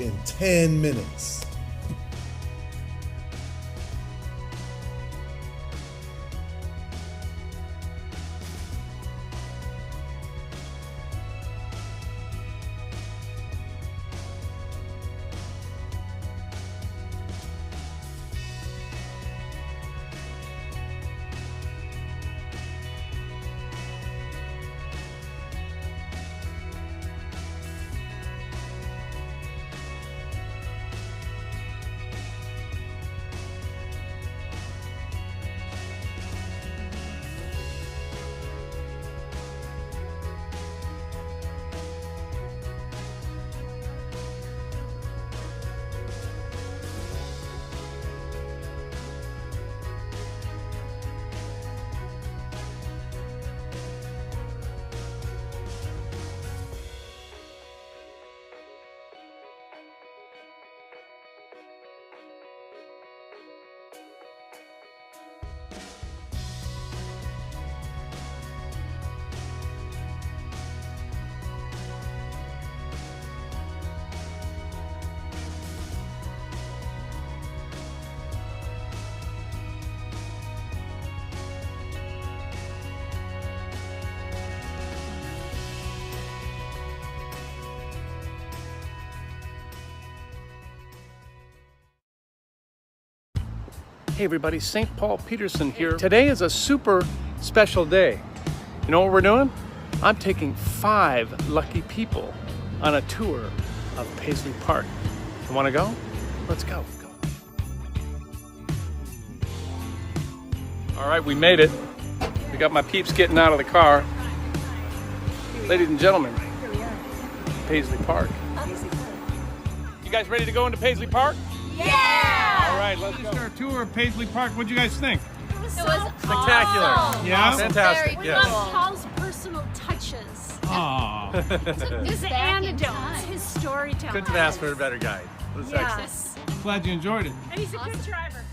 in 10 minutes. Hey everybody, St. Paul Peterson here. Today is a super special day. You know what we're doing? I'm taking 5 lucky people on a tour of Paisley Park. You wanna go? Let's go. All right, we made it. We got my peeps getting out of the car. Ladies and gentlemen, Paisley Park. You guys ready to go into Paisley Park? Yeah! All right, let's go. Our tour of Paisley Park. What'd you guys think? It was spectacular. Awesome. Yeah? Fantastic. We Yes. love Paul's personal touches. Aww. His anecdotes, his storytelling. Couldn't have asked for a better guide. It was excellent. Yes. Glad you enjoyed it. And he's a good driver.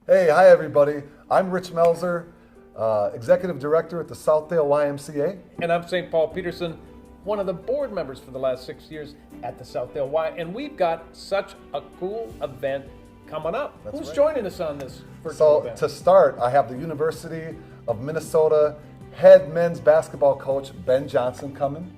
Hey, hi everybody. I'm Rich Melzer, Executive Director at the Southdale YMCA. And I'm St. Paul Peterson, one of the board members for the last 6 years at the Southdale Y. And we've got such a cool event coming up. Who's joining us on this virtual event? To start, I have the University of Minnesota head men's basketball coach, Ben Johnson, coming.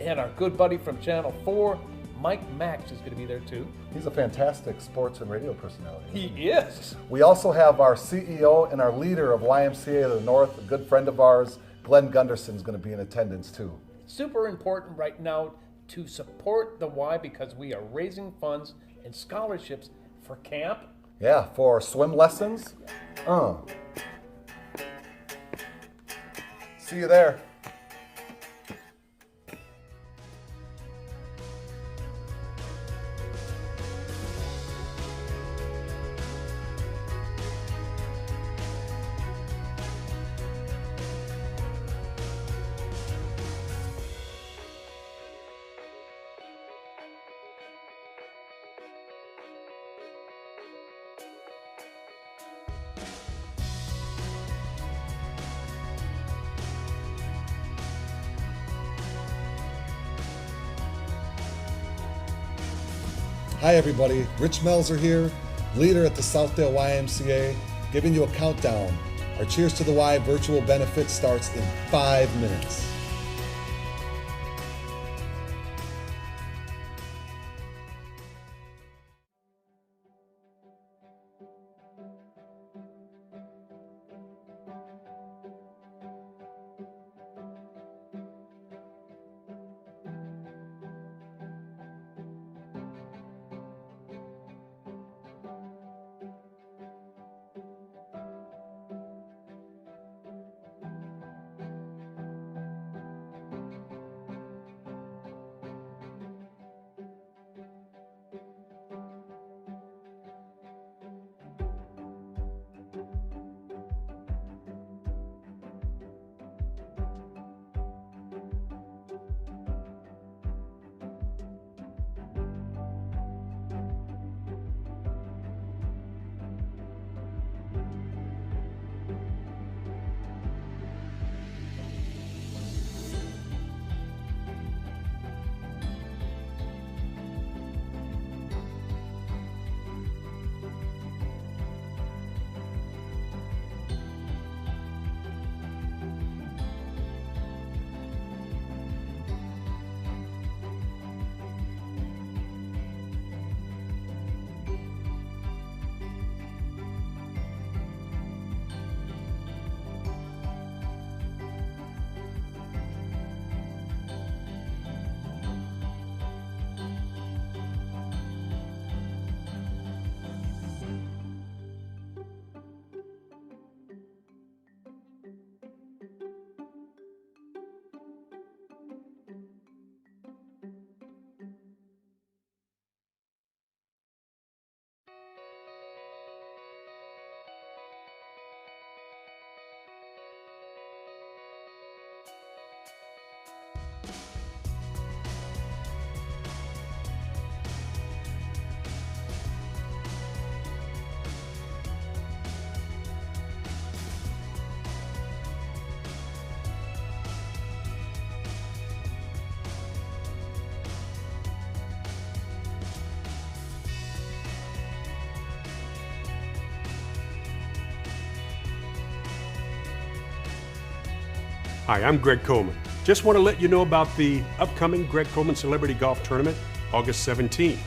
And our good buddy from Channel 4, Mike Max, is going to be there too. He's a fantastic sports and radio personality. He is. We also have our CEO and our leader of YMCA of the North, a good friend of ours, Glenn Gunderson, is going to be in attendance too. Super important right now to support the Y because we are raising funds and scholarships for camp. Yeah, for swim lessons. See you there. Hi everybody, Rich Melzer here, leader at the Southdale YMCA, giving you a countdown Our Cheers to the Y virtual benefit starts in 5 minutes. Hi, I'm Greg Coleman. Just want to let you know about the upcoming Greg Coleman Celebrity Golf Tournament, August 17th,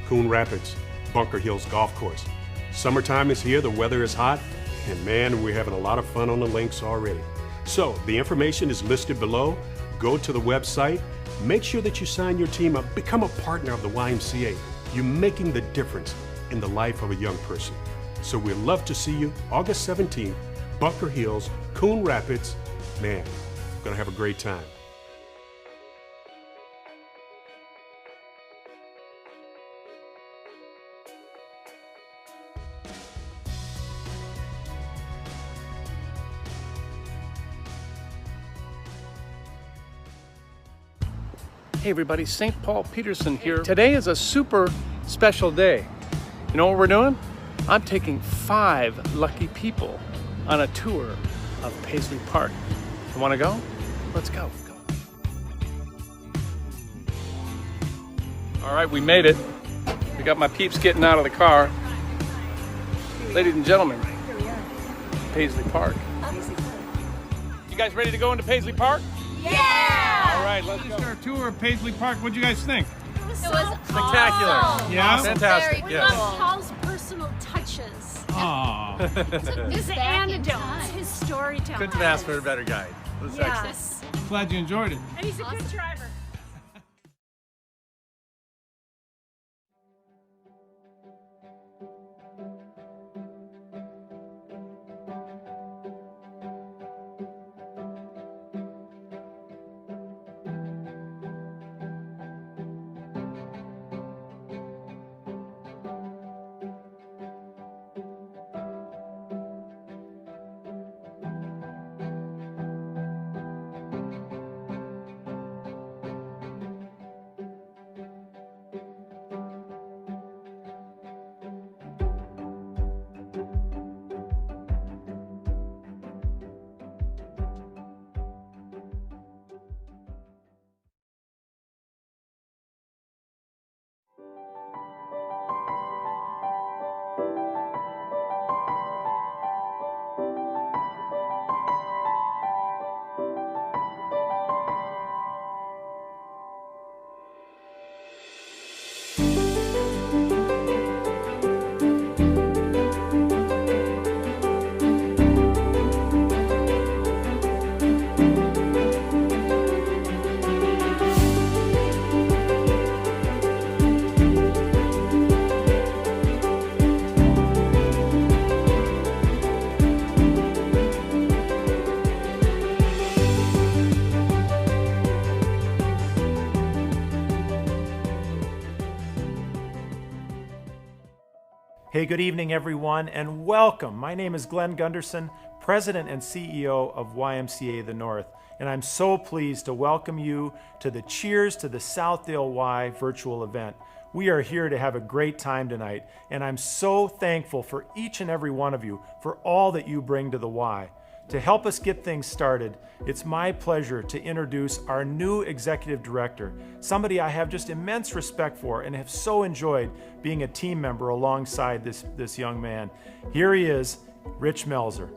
Coon Rapids, Bunker Hills Golf Course. Summertime is here, the weather is hot, and man, we're having a lot of fun on the links already. So, the information is listed below. Go to the website, make sure that you sign your team up, become a partner of the YMCA. You're making the difference in the life of a young person. So we'd love to see you August 17th, Bunker Hills, Coon Rapids. Man, we're gonna have a great time. Hey everybody, St. Paul Peterson here. Today is a super special day. You know what we're doing? I'm taking 5 lucky people on a tour of Paisley Park. You wanna go? Let's go. All right, we made it. We got my peeps getting out of the car. Ladies and gentlemen, Paisley Park. You guys ready to go into Paisley Park? Yeah! All right, let's go. Our tour of Paisley Park. What'd you guys think? It was Spectacular. awesome. Yeah? Fantastic. We Yes. love Paul's personal touches. Aww. His anecdotes, his storytelling. Couldn't ask for a better guide. It was excellent. Yes. Glad you enjoyed it. And he's a good driver. Hey, good evening, everyone, and welcome. My name is Glenn Gunderson, President and CEO of YMCA the North, and I'm so pleased to welcome you to the Cheers to the Southdale Y virtual event. We are here to have a great time tonight, and I'm so thankful for each and every one of you for all that you bring to the Y. To help us get things started, it's my pleasure to introduce our new Executive Director, somebody I have just immense respect for and have so enjoyed being a team member alongside this young man. Here he is, Rich Melzer.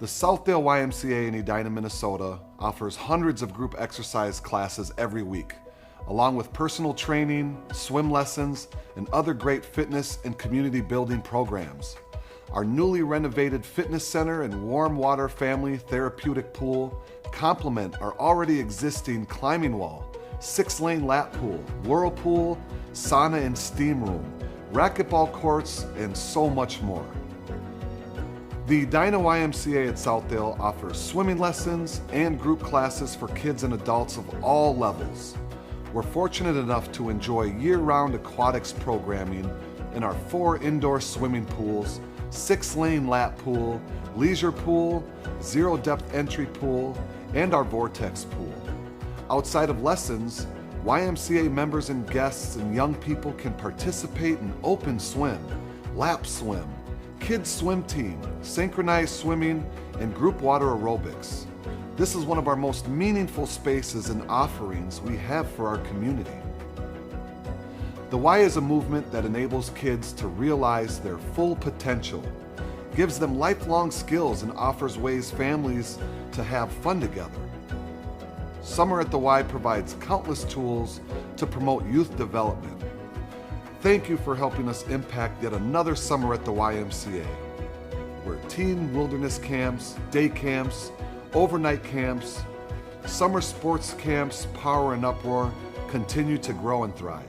The Southdale YMCA in Edina, Minnesota offers hundreds of group exercise classes every week, along with personal training, swim lessons, and other great fitness and community building programs. Our newly renovated fitness center and warm water family therapeutic pool complement our already existing climbing wall, 6-lane lap pool, whirlpool, sauna and steam room, racquetball courts, and so much more. The Edina YMCA at Southdale offers swimming lessons and group classes for kids and adults of all levels. We're fortunate enough to enjoy year-round aquatics programming in our 4 indoor swimming pools, 6-lane lap pool, leisure pool, zero-depth entry pool, and our vortex pool. Outside of lessons, YMCA members and guests and young people can participate in open swim, lap swim, kids swim team, synchronized swimming, and group water aerobics. This is one of our most meaningful spaces and offerings we have for our community. The Y is a movement that enables kids to realize their full potential, gives them lifelong skills, and offers ways families to have fun together. Summer at the Y provides countless tools to promote youth development. Thank you for helping us impact yet another summer at the YMCA, where teen wilderness camps, day camps, overnight camps, summer sports camps, Power and Uproar continue to grow and thrive.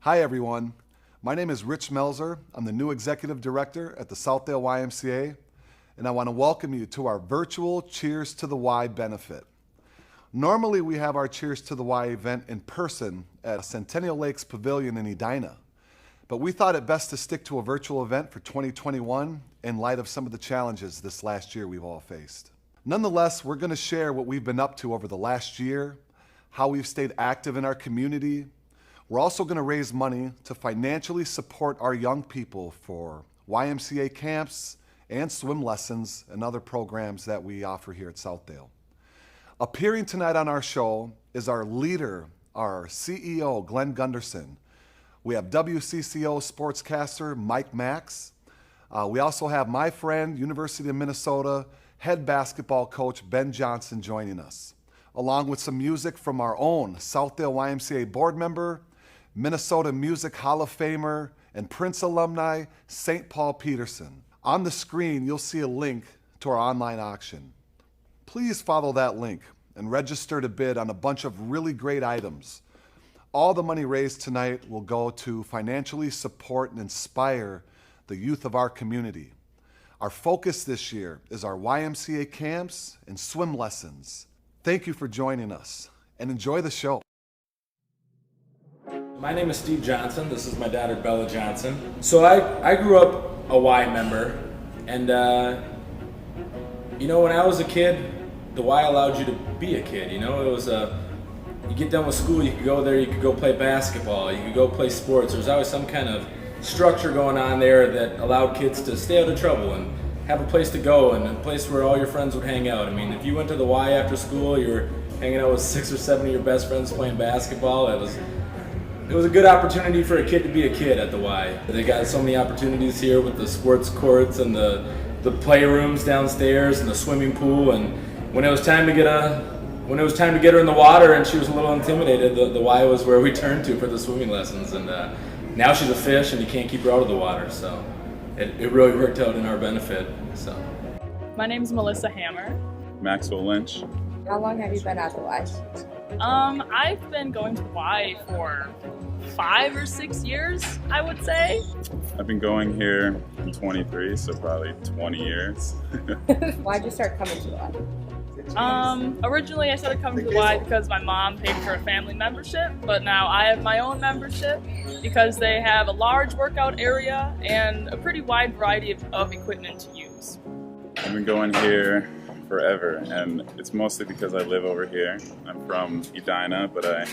Hi everyone. My name is Rich Melzer. I'm the new Executive Director at the Southdale YMCA, and I want to welcome you to our virtual Cheers to the Y benefit. Normally we have our Cheers to the Y event in person at Centennial Lakes Pavilion in Edina, but we thought it best to stick to a virtual event for 2021 in light of some of the challenges this last year we've all faced. Nonetheless, we're going to share what we've been up to over the last year, how we've stayed active in our community. We're also going to raise money to financially support our young people for YMCA camps and swim lessons and other programs that we offer here at Southdale. Appearing tonight on our show is our leader, our CEO, Glenn Gunderson. We have WCCO sportscaster Mike Max. We also have my friend, University of Minnesota head basketball coach Ben Johnson joining us, along with some music from our own Southdale YMCA board member, Minnesota Music Hall of Famer, and Prince alumni, St. Paul Peterson. On the screen, you'll see a link to our online auction. Please follow that link and register to bid on a bunch of really great items. All the money raised tonight will go to financially support and inspire the youth of our community. Our focus this year is our YMCA camps and swim lessons. Thank you for joining us, and enjoy the show. My name is Steve Johnson. This is my daughter Bella Johnson. So I grew up a Y member, and when I was a kid, the Y allowed you to be a kid. It was you get done with school, you could go there, you could go play basketball, you could go play sports. There was always some kind of structure going on there that allowed kids to stay out of trouble and have a place to go and a place where all your friends would hang out. I mean, if you went to the Y after school, you were hanging out with 6 or 7 of your best friends playing basketball. It was a good opportunity for a kid to be a kid at the Y. They got so many opportunities here with the sports courts and the playrooms downstairs and the swimming pool. And when it was time to get her in the water and she was a little intimidated, the Y was where we turned to for the swimming lessons. And now she's a fish and you can't keep her out of the water. So it really worked out in our benefit. So My name's Melissa Hammer. Maxwell Lynch. How long have you been at the Y? I've been going to the Y for 5 or 6 years, I would say. I've been going here in 23, so probably 20 years. Why'd you start coming to the Y? Originally I started coming to the Y because my mom paid for a family membership, but now I have my own membership because they have a large workout area and a pretty wide variety of equipment to use. I've been going here forever, and it's mostly because I live over here. I'm from Edina, but I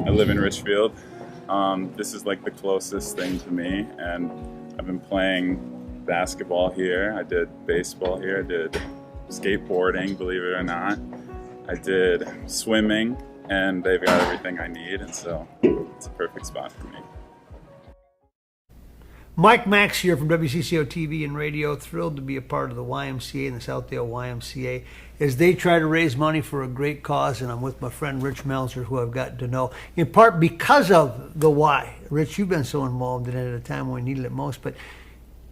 live in Richfield. This is like the closest thing to me, and I've been playing basketball here. I did baseball here. I did skateboarding, believe it or not. I did swimming, and they've got everything I need, and so it's a perfect spot for me. Mike Max here from WCCO TV and radio, thrilled to be a part of the YMCA and the Southdale YMCA as they try to raise money for a great cause, and I'm with my friend Rich Melzer, who I've gotten to know, in part because of the Y. Rich, you've been so involved in it at a time when we needed it most, but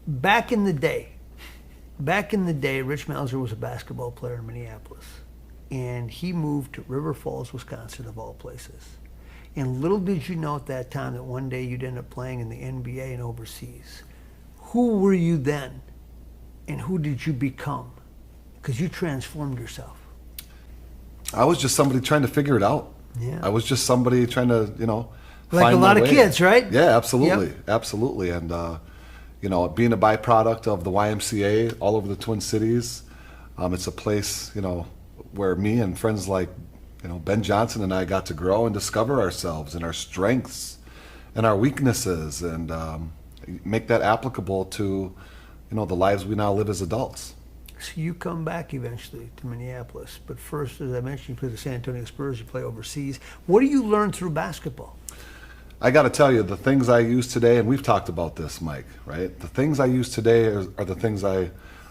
back in the day, Rich Melzer was a basketball player in Minneapolis, and he moved to River Falls, Wisconsin, of all places. And little did you know at that time that one day you'd end up playing in the NBA and overseas. Who were you then, and who did you become? Because you transformed yourself. I was just somebody trying to figure it out. Yeah. I was just somebody trying to, like find a lot my of way. kids, right? Yeah, absolutely, Yep. absolutely. And being a byproduct of the YMCA all over the Twin Cities, it's a place, where me and friends like, Ben Johnson and I got to grow and discover ourselves and our strengths and our weaknesses, and make that applicable to, the lives we now live as adults. So you come back eventually to Minneapolis, but first, as I mentioned, you play the San Antonio Spurs, you play overseas. What do you learn through basketball? I got to tell you, the things I use today, and we've talked about this, Mike, right? The things I use today are the things I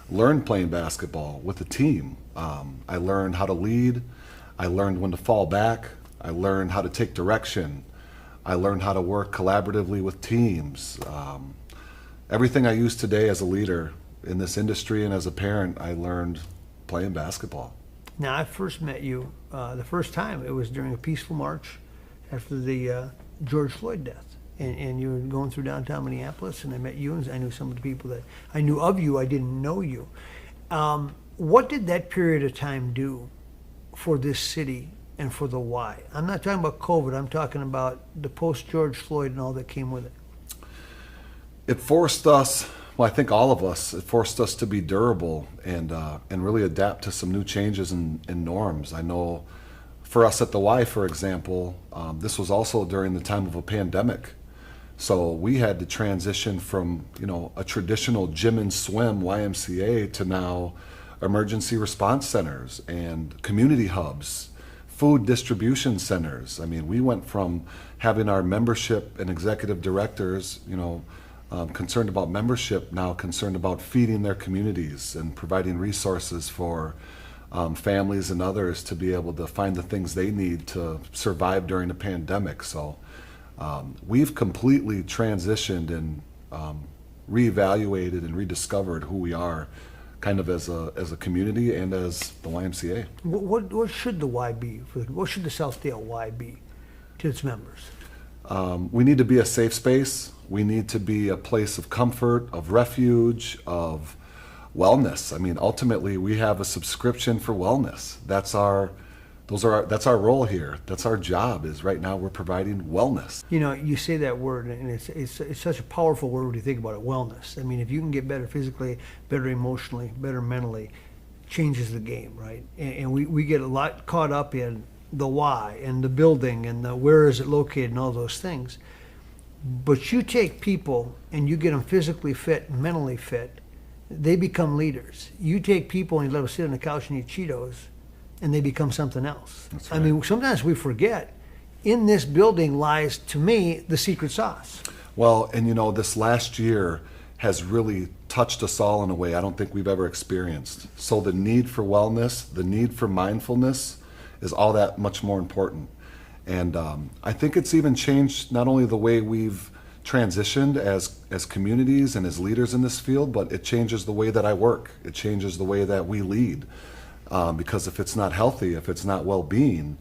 learned playing basketball with the team. I learned how to lead. I learned when to fall back. I learned how to take direction. I learned how to work collaboratively with teams. Everything I use today as a leader in this industry and as a parent, I learned playing basketball. Now, I first met you the first time. It was during a peaceful march after the George Floyd death. And you were going through downtown Minneapolis, and I met you, and I knew some of the people that I knew of you. I didn't know you. What did that period of time do for this city and for the Y? I'm not talking about COVID. I'm talking about the post-George Floyd and all that came with it. It forced us, well, I think all of us, it forced us to be durable and really adapt to some new changes and norms. I know for us at the Y, for example, this was also during the time of a pandemic. So we had to transition from, a traditional gym and swim YMCA to now emergency response centers and community hubs, food distribution centers. I mean, we went from having our membership and executive directors, concerned about membership, now concerned about feeding their communities and providing resources for families and others to be able to find the things they need to survive during a pandemic. So we've completely transitioned and reevaluated and rediscovered who we are, kind of as a community and as the YMCA. What should the Y be? What should the Southdale Y be to its members? We need to be a safe space. We need to be a place of comfort, of refuge, of wellness. I mean, ultimately, we have a subscription for wellness. That's our role here. That's our job. Is right now we're providing wellness. You say that word, and it's such a powerful word when you think about it. Wellness. I mean, if you can get better physically, better emotionally, better mentally, changes the game, right? And we get a lot caught up in the why and the building and the where is it located and all those things. But you take people and you get them physically fit and mentally fit, they become leaders. You take people and you let them sit on the couch and eat Cheetos, and they become something else. That's right. I mean, sometimes we forget, in this building lies, to me, the secret sauce. Well, and this last year has really touched us all in a way I don't think we've ever experienced. So the need for wellness, the need for mindfulness is all that much more important. And I think it's even changed not only the way we've transitioned as communities and as leaders in this field, but it changes the way that I work. It changes the way that we lead. Because if it's not healthy, if it's not well-being,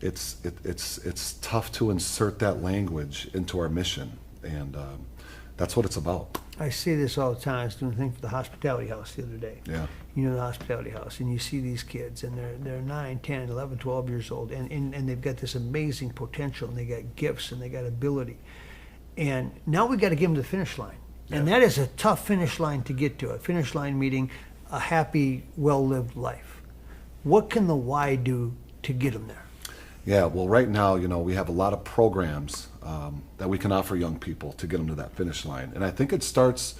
it's tough to insert that language into our mission, and that's what it's about. I say this all the time. I was doing a thing for the hospitality house the other day. Yeah. You know, the hospitality house, and you see these kids, and they're 9, 10, 11, 12 years old, and they've got this amazing potential, and they got gifts, and they got ability. And now we got to give them to the finish line. And that is a tough finish line to get to, a finish line meaning a happy, well-lived life. What can the Y do to get them there? Yeah, well, right now, you know, we have a lot of programs that we can offer young people to get them to that finish line. And I think it starts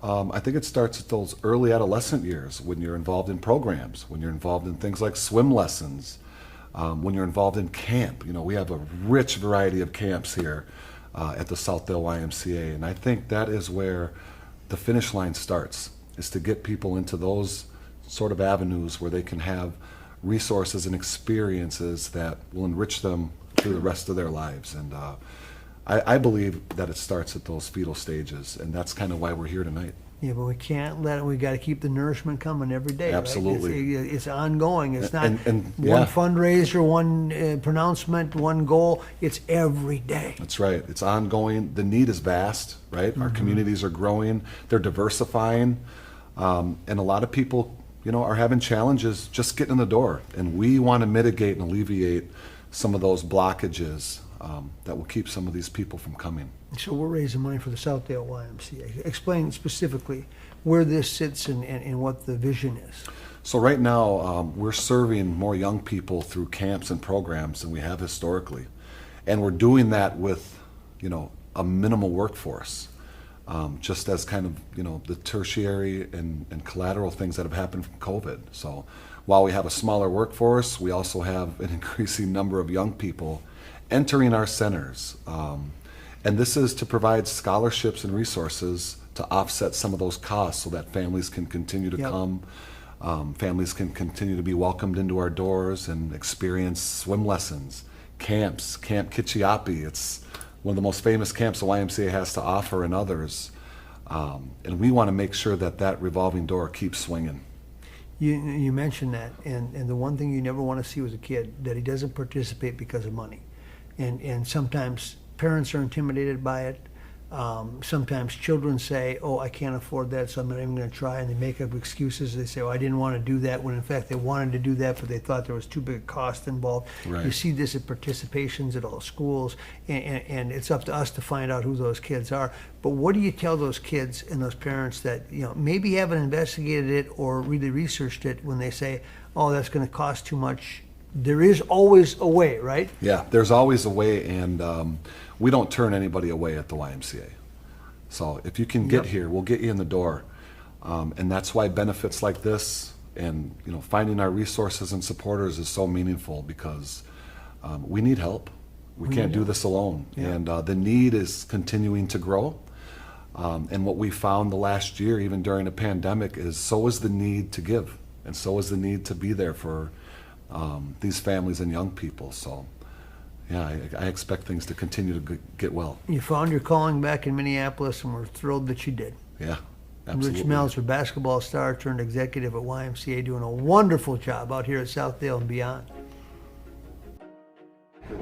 at those early adolescent years, when you're involved in programs, when you're involved in things like swim lessons, when you're involved in camp. You know, we have a rich variety of camps here at the Southdale YMCA, and I think that is where the finish line starts, is to get people into those sort of avenues where they can have resources and experiences that will enrich them through the rest of their lives. And I believe that it starts at those fetal stages, and that's kind of why we're here tonight. Yeah, but we can't let it. We got to keep the nourishment coming every day. Absolutely. Right? It's ongoing. It's not and one fundraiser, one pronouncement, one goal. It's every day. That's right. It's ongoing. The need is vast, right? Mm-hmm. Our communities are growing. They're diversifying. And a lot of people, you know, are having challenges just getting in the door. And we want to mitigate and alleviate some of those blockages that will keep some of these people from coming. So we're raising money for the Southdale YMCA. Explain specifically where this sits and what the vision is. So right now, we're serving more young people through camps and programs than we have historically. And we're doing that with, you know, a minimal workforce. Just as kind of, you know, the tertiary and collateral things that have happened from COVID. So while we have a smaller workforce, we also have an increasing number of young people entering our centers. And this is to provide scholarships and resources to offset some of those costs so that families can continue to come. Families can continue to be welcomed into our doors and experience swim lessons, camps, Camp Kitchiapi. It's one of the most famous camps the YMCA has to offer, and others. And we want to make sure that that revolving door keeps swinging. You mentioned that, and the one thing you never want to see as a kid, that he doesn't participate because of money. And sometimes parents are intimidated by it. Sometimes children say, oh, I can't afford that, so I'm not even going to try, and they make up excuses. They say, oh, I didn't want to do that, when in fact they wanted to do that, but they thought there was too big a cost involved. Right. You see this at participations at all schools, and it's up to us to find out who those kids are. But what do you tell those kids and those parents that, you know, maybe haven't investigated it or really researched it, when they say, oh, that's going to cost too much? There is always a way, right? Yeah, there's always a way, and we don't turn anybody away at the YMCA. So if you can get here, we'll get you in the door. And that's why benefits like this and, you know, finding our resources and supporters is so meaningful, because we need help. We can't do this alone. Yeah. And the need is continuing to grow. And what we found the last year, even during a pandemic, is so is the need to give, and so is the need to be there for these families and young people. So yeah, I expect things to continue to get well. You found your calling back in Minneapolis, and we're thrilled that you did. Yeah, absolutely. Rich Melzer, basketball star turned executive at YMCA, doing a wonderful job out here at Southdale and beyond.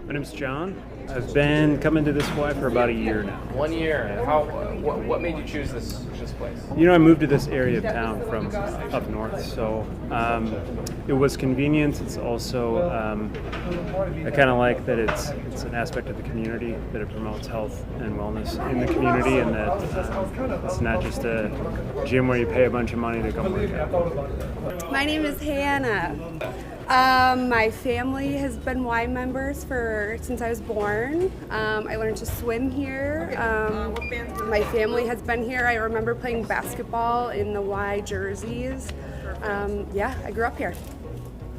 My name's John. I've been coming to this Y for about a year now. 1 year. And what made you choose this place? You know, I moved to this area of town from up north, so it was convenient. It's also, I kind of like that it's an aspect of the community, that it promotes health and wellness in the community, and that it's not just a gym where you pay a bunch of money to come work out. My name is Hannah. My family has been Y members since I was born. I learned to swim here. My family has been here. I remember playing basketball in the Y jerseys. Yeah, I grew up here.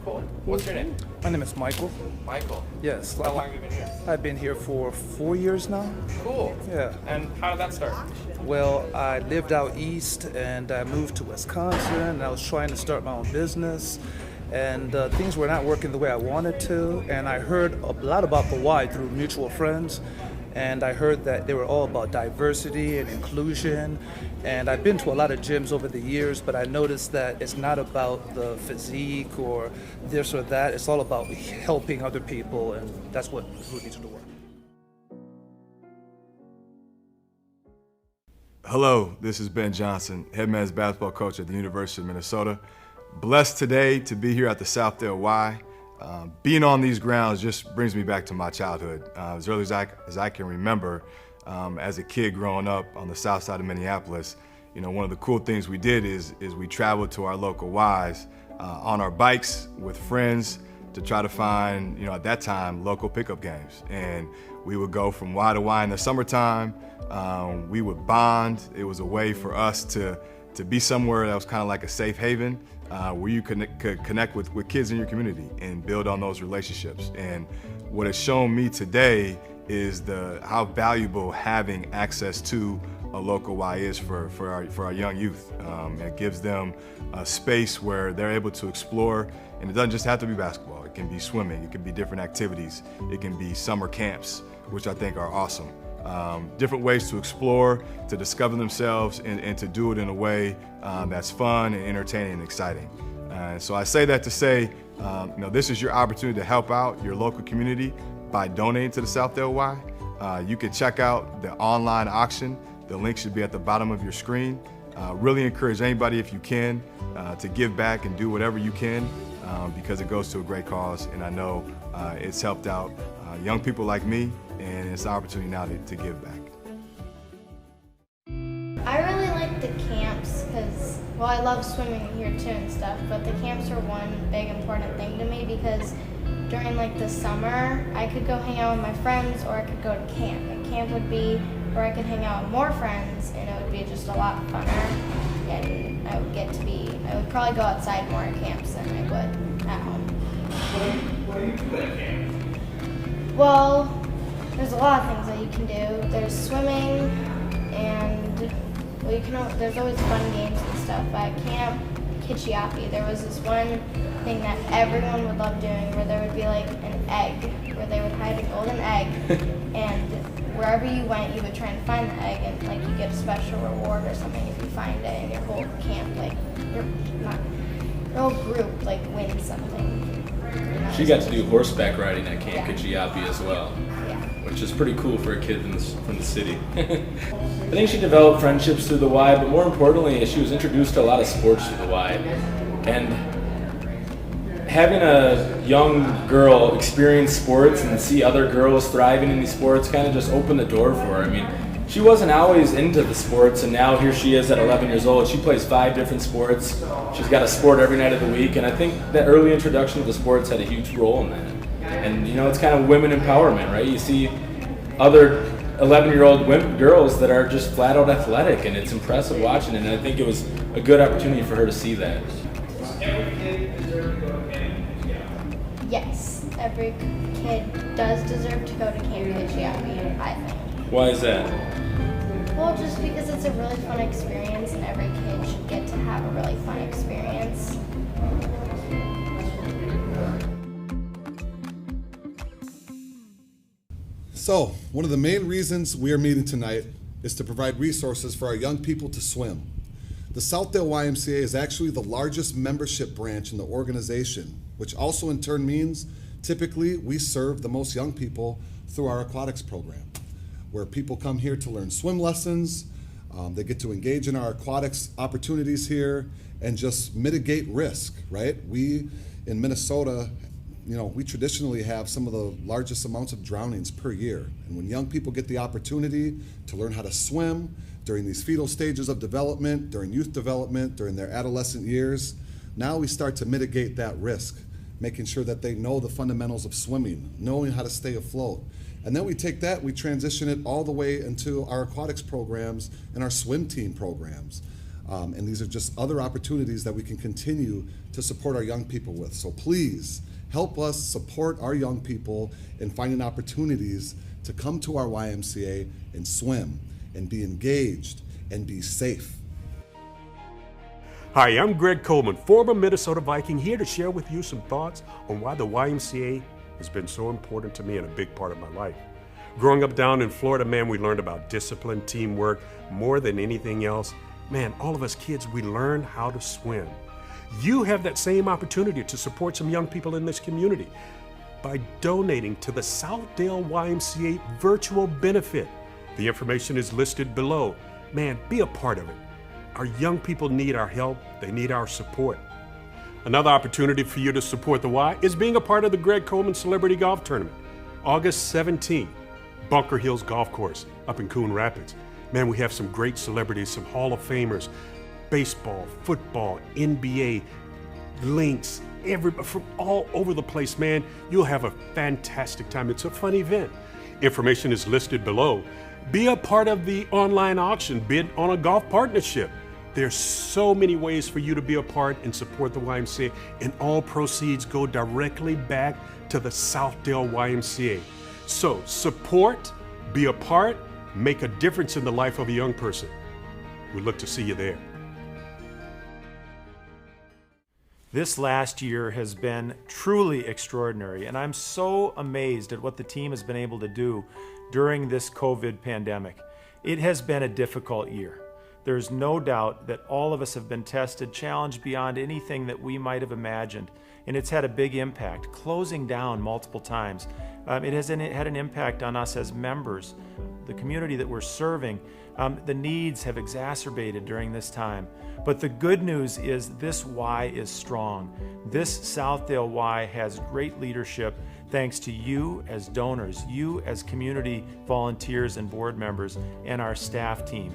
Cool. What's your name? My name is Michael. Michael. Yes. How long have you been here? I've been here for 4 years now. Cool. Yeah. And how did that start? Well, I lived out east, and I moved to Wisconsin, and I was trying to start my own business. And things were not working the way I wanted to, and I heard a lot about the Y through mutual friends, and I heard that they were all about diversity and inclusion. And I've been to a lot of gyms over the years, but I noticed that it's not about the physique or this or that. It's all about helping other people, and that's what needs to work. Hello, this is Ben Johnson, head men's basketball coach at the University of Minnesota. Blessed today to be here at the Southdale Y. Being on these grounds just brings me back to my childhood. As early as I can remember, as a kid growing up on the south side of Minneapolis, you know, one of the cool things we did is we traveled to our local Ys on our bikes with friends to try to find, you know, at that time, local pickup games. And we would go from Y to Y in the summertime. We would bond. It was a way for us to be somewhere that was kind of like a safe haven, where you could connect with kids in your community and build on those relationships. And what has shown me today is how valuable having access to a local Y is for our young youth. It gives them a space where they're able to explore, and it doesn't just have to be basketball. It can be swimming, it can be different activities, it can be summer camps, which I think are awesome. Different ways to explore, to discover themselves, and to do it in a way that's fun and entertaining and exciting. So I say that to say, you know, this is your opportunity to help out your local community by donating to the Southdale Y. You can check out the online auction. The link should be at the bottom of your screen. Really encourage anybody, if you can, to give back and do whatever you can, because it goes to a great cause, and I know it's helped out young people like me, and it's an opportunity now to give back. I really like the camps because, well, I love swimming here too and stuff, but the camps are one big important thing to me because during like the summer, I could go hang out with my friends or I could go to camp. And camp would be where I could hang out with more friends, and it would be just a lot funner, and I would probably go outside more at camps than I would at home. What do you do at camp? Well, there's a lot of things that you can do. There's swimming, and there's always fun games and stuff. At Camp Kitchiapi, there was this one thing that everyone would love doing where there would be like an egg, where they would hide a golden egg, and wherever you went, you would try and find the egg, and like you get a special reward or something if you find it, and your whole camp, like your whole group, like wins something. She got to do horseback riding at Camp Kitchiapi as well, which is pretty cool for a kid from the city. I think she developed friendships through the Y, but more importantly, she was introduced to a lot of sports through the Y. And having a young girl experience sports and see other girls thriving in these sports kind of just opened the door for her. I mean, she wasn't always into the sports, and now here she is at 11 years old. She plays 5 different sports. She's got a sport every night of the week, and I think that early introduction to the sports had a huge role in that. And you know, it's kind of women empowerment, right? You see other 11-year-old girls that are just flat out athletic, and it's impressive watching it, and I think it was a good opportunity for her to see that. Yes, every kid does deserve to go to Camp Kitchiapi, I think. Why is that? Well, just because it's a really fun experience, and every kid should get to have a really fun experience. So, one of the main reasons we are meeting tonight is to provide resources for our young people to swim. The Southdale YMCA is actually the largest membership branch in the organization, which also in turn means typically we serve the most young people through our aquatics program, where people come here to learn swim lessons, they get to engage in our aquatics opportunities here and just mitigate risk, right? We in Minnesota, you know, we traditionally have some of the largest amounts of drownings per year. And when young people get the opportunity to learn how to swim during these fetal stages of development, during youth development, during their adolescent years, now we start to mitigate that risk, making sure that they know the fundamentals of swimming, knowing how to stay afloat. And then we take that, we transition it all the way into our aquatics programs and our swim team programs. And these are just other opportunities that we can continue to support our young people with. So please, help us support our young people in finding opportunities to come to our YMCA and swim and be engaged and be safe. Hi, I'm Greg Coleman, former Minnesota Viking, here to share with you some thoughts on why the YMCA has been so important to me and a big part of my life. Growing up down in Florida, man, we learned about discipline, teamwork, more than anything else. Man, all of us kids, we learned how to swim. You have that same opportunity to support some young people in this community by donating to the Southdale YMCA virtual benefit. The information is listed below. Man, be a part of it. Our young people need our help. They need our support. Another opportunity for you to support the Y is being a part of the Greg Coleman Celebrity Golf Tournament, August 17th, Bunker Hills Golf Course up in Coon Rapids. Man, we have some great celebrities, some Hall of Famers, baseball, football, NBA, links, from all over the place, man. You'll have a fantastic time. It's a fun event. Information is listed below. Be a part of the online auction, bid on a golf partnership. There's so many ways for you to be a part and support the YMCA, and all proceeds go directly back to the Southdale YMCA. So support, be a part, make a difference in the life of a young person. We look to see you there. This last year has been truly extraordinary, and I'm so amazed at what the team has been able to do during this COVID pandemic. It has been a difficult year. There's no doubt that all of us have been tested, challenged beyond anything that we might have imagined, and it's had a big impact, closing down multiple times. It has had an impact on us as members, the community that we're serving. The needs have exacerbated during this time. But the good news is this Y is strong. This Southdale Y has great leadership thanks to you as donors, you as community volunteers and board members, and our staff team.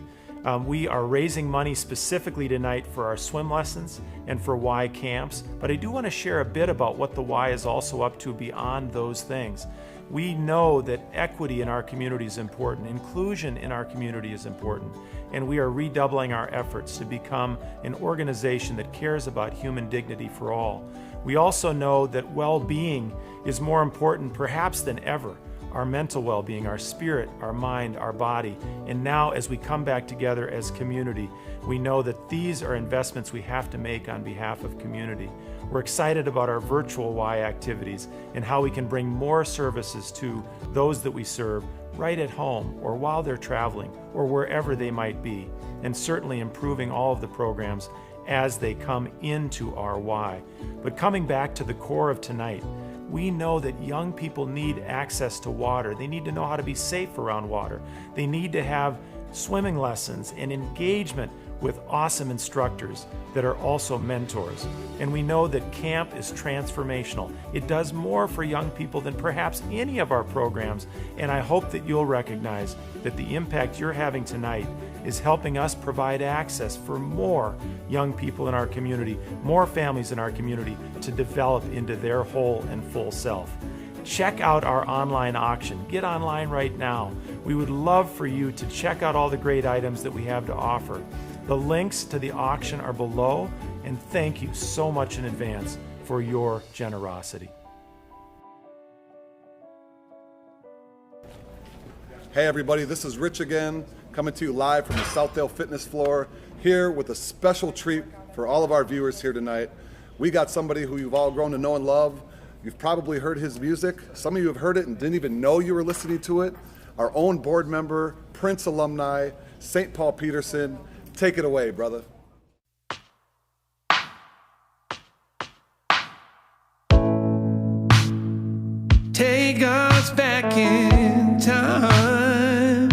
We are raising money specifically tonight for our swim lessons and for Y camps, but I do want to share a bit about what the Y is also up to beyond those things. We know that equity in our community is important, inclusion in our community is important, and we are redoubling our efforts to become an organization that cares about human dignity for all. We also know that well-being is more important perhaps than ever. Our mental well-being, our spirit, our mind, our body. And now as we come back together as community, we know that these are investments we have to make on behalf of community. We're excited about our virtual Y activities and how we can bring more services to those that we serve right at home or while they're traveling or wherever they might be, and certainly improving all of the programs as they come into our Y. But coming back to the core of tonight, we know that young people need access to water. They need to know how to be safe around water. They need to have swimming lessons and engagement with awesome instructors that are also mentors. And we know that camp is transformational. It does more for young people than perhaps any of our programs, and I hope that you'll recognize that the impact you're having tonight is helping us provide access for more young people in our community, more families in our community to develop into their whole and full self. Check out our online auction. Get online right now. We would love for you to check out all the great items that we have to offer. The links to the auction are below, and thank you so much in advance for your generosity. Hey everybody, this is Rich again, coming to you live from the Southdale Fitness floor, here with a special treat for all of our viewers here tonight. We got somebody who you've all grown to know and love. You've probably heard his music. Some of you have heard it and didn't even know you were listening to it. Our own board member, Prince alumni, St. Paul Peterson. Take it away, brother. Take us back in time.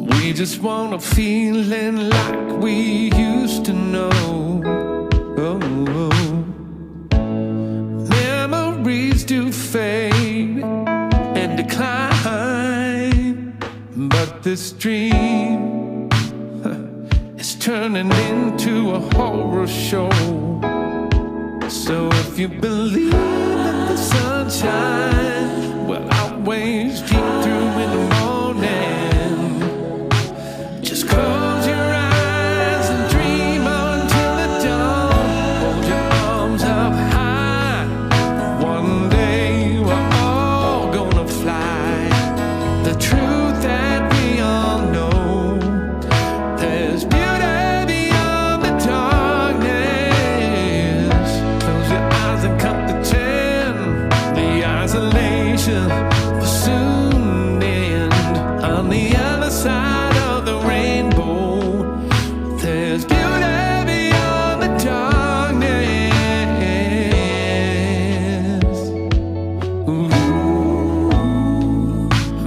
We just want a feeling like we used to know. Oh, memories do fade and decline, but this dream is turning into a horror show. So if you believe that the sunshine will always keep through in the morning, just close your eyes and dream until the dawn. Hold your arms up high. One day we're all gonna fly. The truth that we all know, there's beauty beyond the darkness. Close your eyes and count to 10. The isolation isolation will soon end. On the other side of the rainbow, there's beauty beyond the darkness. Ooh.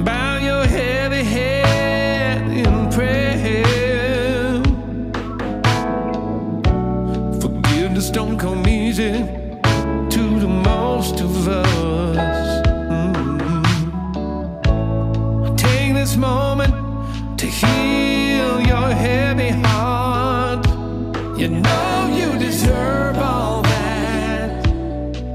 Bow your heavy head in prayer. Forgiveness don't come easy to the most of us. Take this moment to heal your heavy heart. You know you deserve all that.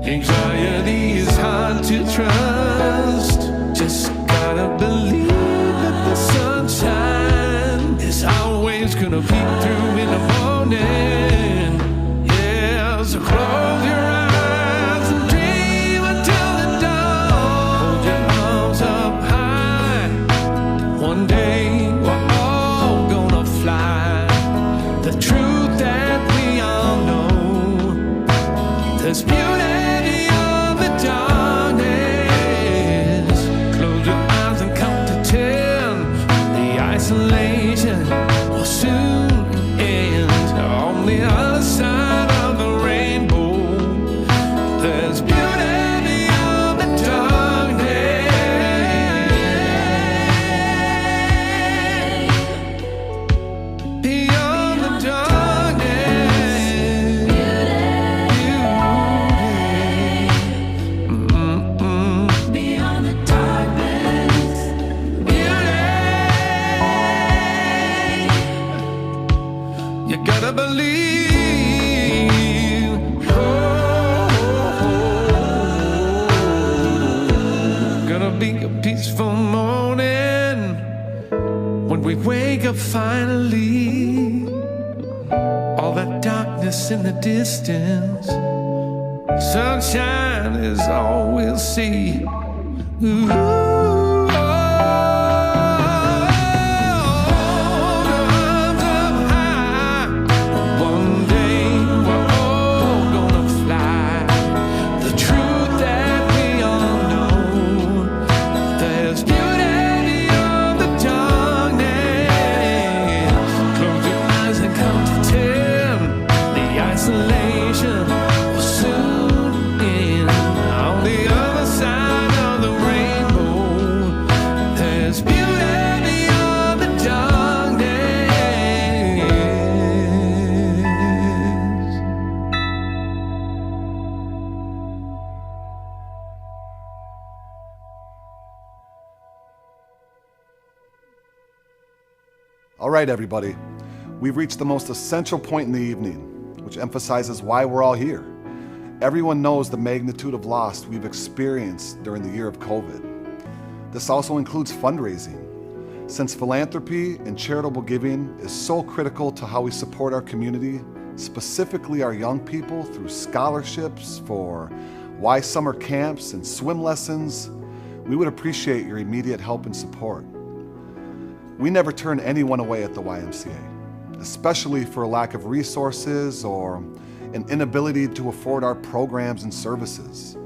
Anxiety is hard to trust. Just gotta believe that the sunshine is always gonna peek through in the morning. Yeah, so close your eyes and dream until the dawn. Hold your arms up high. One day we're all gonna fly. The truth that we all know, there's beauty beyond the darkness. Close your eyes and count to 10. The isolation will soon end. On the other side of the rainbow, there's beauty beyond the darkness. Beyond the darkness. Beyond the darkness. You gotta believe. Gonna be a peaceful morning when we wake up finally. All that darkness in the distance, sunshine is all we'll see. Ooh. Isolation will soon end. On the other side of the rainbow, there's beauty beyond the darkness. All right, everybody. We've reached the most essential point in the evening, which emphasizes why we're all here. Everyone knows the magnitude of loss we've experienced during the year of COVID. This also includes fundraising, since philanthropy and charitable giving is so critical to how we support our community, specifically our young people, through scholarships for Y summer camps and swim lessons. We would appreciate your immediate help and support. We never turn anyone away at the YMCA, especially for a lack of resources or an inability to afford our programs and services.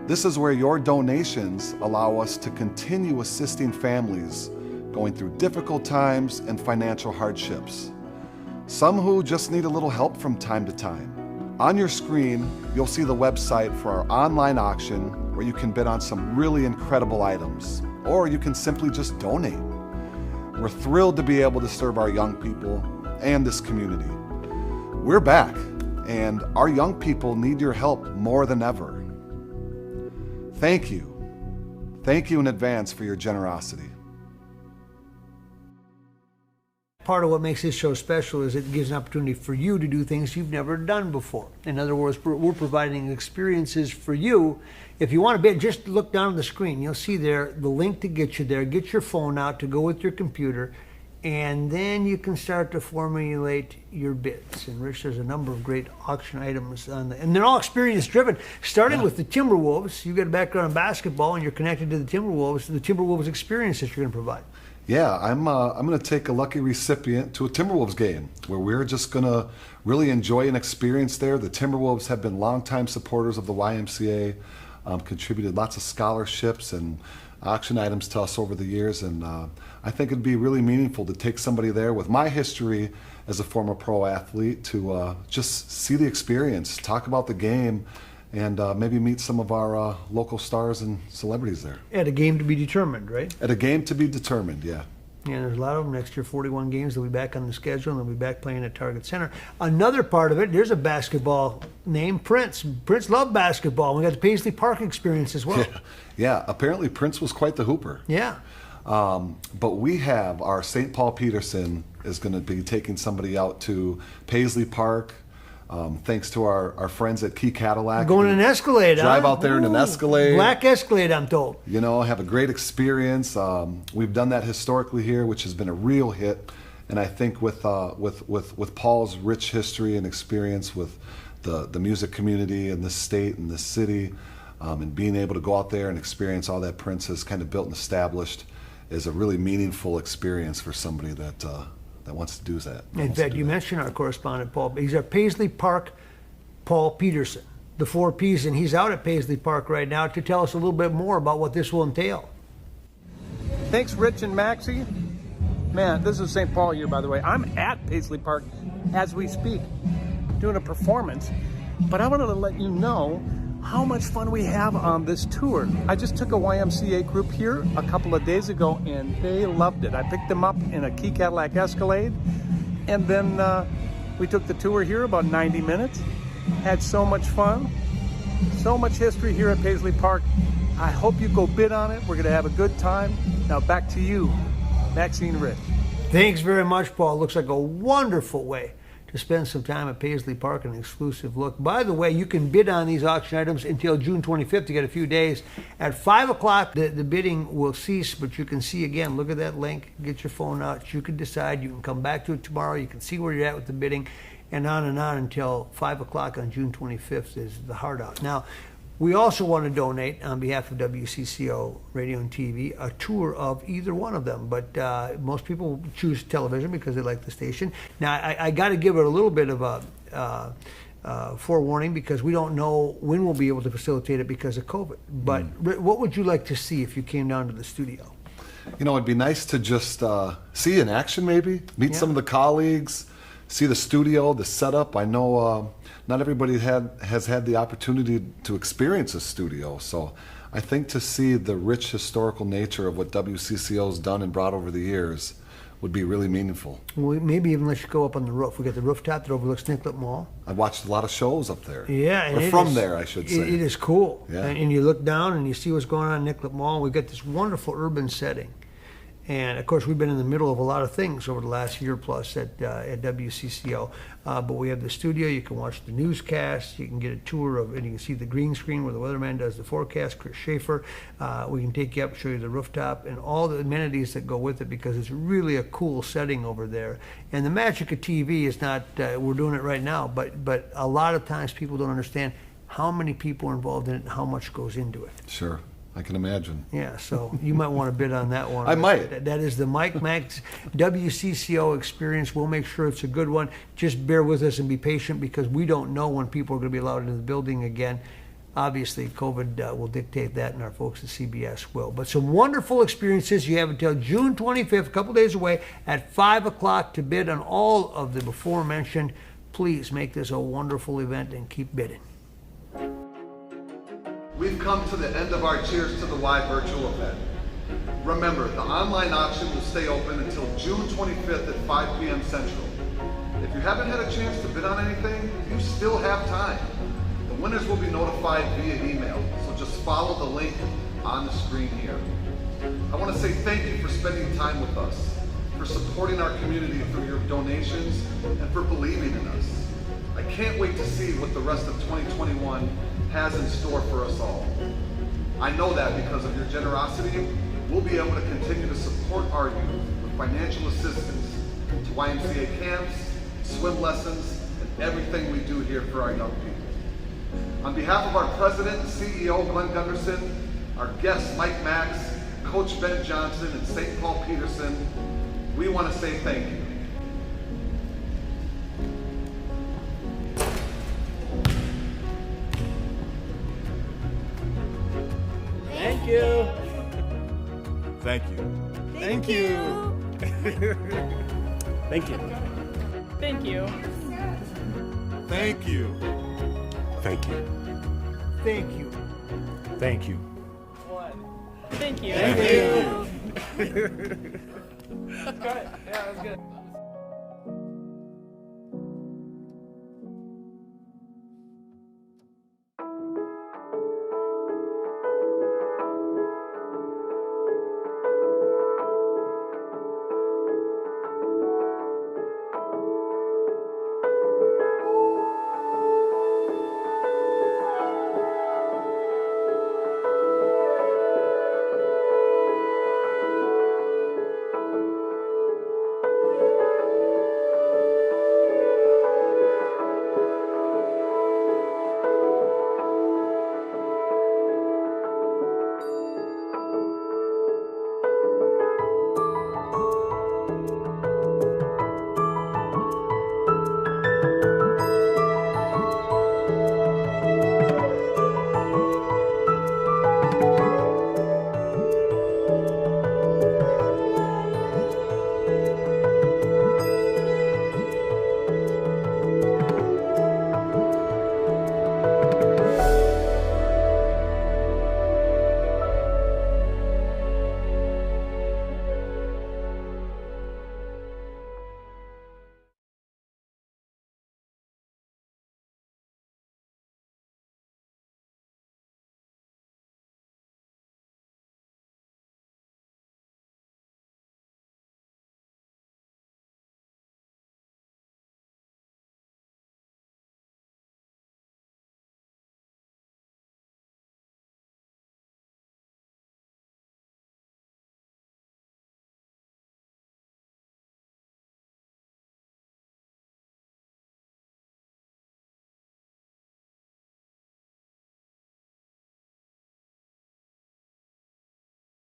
This is where your donations allow us to continue assisting families going through difficult times and financial hardships. Some who just need a little help from time to time. On your screen, you'll see the website for our online auction where you can bid on some really incredible items, or you can simply just donate. We're thrilled to be able to serve our young people and this community. We're back, and our young people need your help more than ever. Thank you. Thank you in advance for your generosity. Part of what makes this show special is it gives an opportunity for you to do things you've never done before. In other words, we're providing experiences for you. If you want to bid, just look down on the screen. You'll see there the link to get you there. Get your phone out to go with your computer, and then you can start to formulate your bids. And Rich, there's a number of great auction items on the, and they're all experience driven. Starting with the Timberwolves, you've got a background in basketball, and you're connected to the Timberwolves experience that you're going to provide. Yeah, I'm going to take a lucky recipient to a Timberwolves game where we're just going to really enjoy an experience there. The Timberwolves have been longtime supporters of the YMCA. contributed lots of scholarships and auction items to us over the years, and I think it'd be really meaningful to take somebody there with my history as a former pro athlete to just see the experience, talk about the game, and maybe meet some of our local stars and celebrities there. At a game to be determined, right? At a game to be determined, yeah. Yeah, there's a lot of them next year, 41 games. They'll be back on the schedule, and they'll be back playing at Target Center. Another part of it, there's a basketball name, Prince. Prince loved basketball. We got the Paisley Park experience as well. Yeah, apparently Prince was quite the hooper. Yeah. But we have our St. Paul Peterson is going to be taking somebody out to Paisley Park, thanks to our friends at Key Cadillac. Going in an Escalade, Drive huh? out there in an Escalade. Black Escalade, I'm told. You know, have a great experience. We've done that historically here, which has been a real hit. And I think with Paul's rich history and experience with the music community in this state and this city, and being able to go out there and experience all that Prince has kind of built and established is a really meaningful experience for somebody that wants to do that. In fact, you mentioned our correspondent, Paul. He's at Paisley Park, Paul Peterson, the 4 Ps, and he's out at Paisley Park right now to tell us a little bit more about what this will entail. Thanks, Rich and Maxie. Man, this is St. Paul year, by the way. I'm at Paisley Park as we speak, doing a performance. But I wanted to let you know how much fun we have on this tour. I just took a YMCA group here a couple of days ago, and they loved it. I picked them up in a Key Cadillac Escalade, and then we took the tour here about 90 minutes. Had so much fun. So much history here at Paisley Park. I hope you go bid on it. We're going to have a good time. Now back to you, Maxine Rich. Thanks very much, Paul. Looks like a wonderful way to spend some time at Paisley Park, an exclusive look. By the way, you can bid on these auction items until June 25th. You got a few days. At 5 o'clock, the bidding will cease, but you can see again, look at that link, get your phone out. You can decide. You can come back to it tomorrow. You can see where you're at with the bidding, and on until 5 o'clock on June 25th is the hard out. Now, we also want to donate, on behalf of WCCO Radio and TV, a tour of either one of them. But most people choose television because they like the station. Now, I got to give it a little bit of a forewarning, because we don't know when we'll be able to facilitate it because of COVID. But what would you like to see if you came down to the studio? You know, it'd be nice to just see in action, maybe, meet some of the colleagues, see the studio, the setup. I know not everybody has had the opportunity to experience a studio, so I think to see the rich historical nature of what WCCO's done and brought over the years would be really meaningful. Well, maybe even let you go up on the roof. We got the rooftop that overlooks Nicollet Mall. I've watched a lot of shows up there. Yeah. And or from there, I should say. It is cool. Yeah. And you look down and you see what's going on in Nicollet Mall. We've got this wonderful urban setting. And of course, we've been in the middle of a lot of things over the last year plus at WCCO. But we have the studio. You can watch the newscast. You can get a tour of, and you can see the green screen where the weatherman does the forecast, Chris Schaefer. We can take you up, show you the rooftop, and all the amenities that go with it, because it's really a cool setting over there. And the magic of TV is not, we're doing it right now, but a lot of times people don't understand how many people are involved in it and how much goes into it. Sure. I can imagine. Yeah, so you might want to bid on that one. I might. That is the Mike Max WCCO experience. We'll make sure it's a good one. Just bear with us and be patient, because we don't know when people are going to be allowed into the building again. Obviously, COVID will dictate that, and our folks at CBS will. But some wonderful experiences. You have until June 25th, a couple days away, at 5 o'clock to bid on all of the before mentioned. Please make this a wonderful event and keep bidding. We've come to the end of our Cheers to the Y virtual event. Remember, the online auction will stay open until June 25th at 5 p.m. Central. If you haven't had a chance to bid on anything, you still have time. The winners will be notified via email, so just follow the link on the screen here. I want to say thank you for spending time with us, for supporting our community through your donations, and for believing in us. I can't wait to see what the rest of 2021 has in store for us all. I know that because of your generosity, we'll be able to continue to support our youth with financial assistance to YMCA camps, swim lessons, and everything we do here for our young people. On behalf of our President and CEO, Glenn Gunderson, our guests, Mike Max, Coach Ben Johnson, and St. Paul Peterson, we want to say thank you. Thank you. Thank you. Thank you. Thank you. Thank you. Thank you. Thank you. Thank you. Thank you. Thank you. Thank you. That's good. Yeah, that's good.